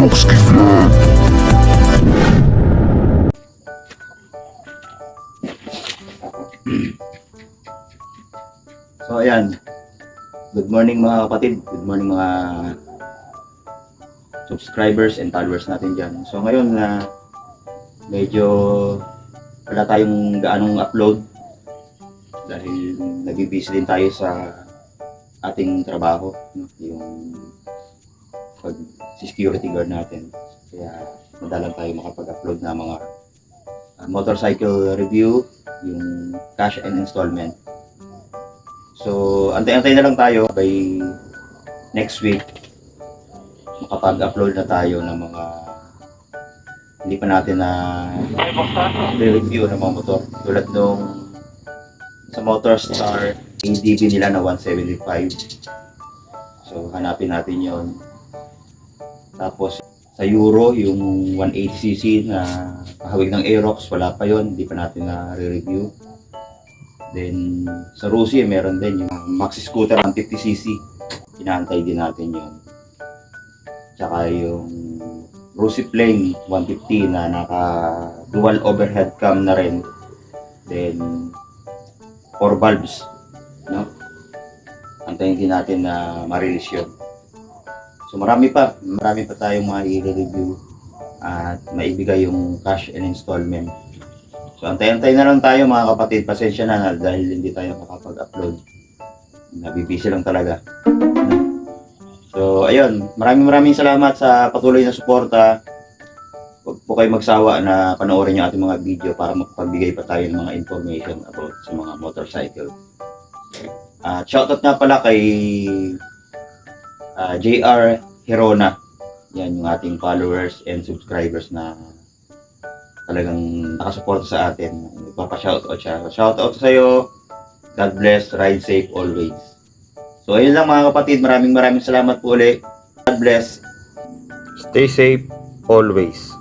So ayan, good morning mga kapatid, good morning mga subscribers and followers natin dyan. So ngayon na medyo wala tayong gaanong upload dahil nag-busy din tayo sa ating trabaho, no? Yung security guard natin. Kaya madalang tayo makapag-upload na mga motorcycle review, yung cash and installment. So, antay-antay na lang tayo by next week makapag-upload na tayo ng mga hindi pa natin na review ng mga motor. Tulad nung sa Motorstar ADB nila na 175. So, hanapin natin yon. Tapos, sa Euro, yung 180cc na kahawig ng Aerox, wala pa yon, hindi pa natin na re-review. Then, sa Rusi, meron din yung Maxi Scooter 150cc. Inaantay din natin yun. Tsaka yung Rusi Plane 150 na naka dual overhead cam na rin. Then, 4 valves. No? Antayin din natin na ma-release yun. So, marami pa tayong i-review at maibigay yung cash and installment. So, antay-antay na lang tayo mga kapatid. Pasensya na dahil hindi tayo makapag-upload. Nabibisi lang talaga. So, ayun. Maraming salamat sa patuloy na suporta. Huwag po kayo magsawa na panoorin yung ating mga video para makapagbigay pa tayo ng mga information about sa mga motorcycle. Shoutout nga pala kay JR Herona. Yan yung ating followers and subscribers na talagang nakasuporta sa atin. Nagpapa-shoutout siya. Shoutout sa iyo. God bless. Ride safe always. So, ayun lang mga kapatid. Maraming salamat po ulit. God bless. Stay safe always.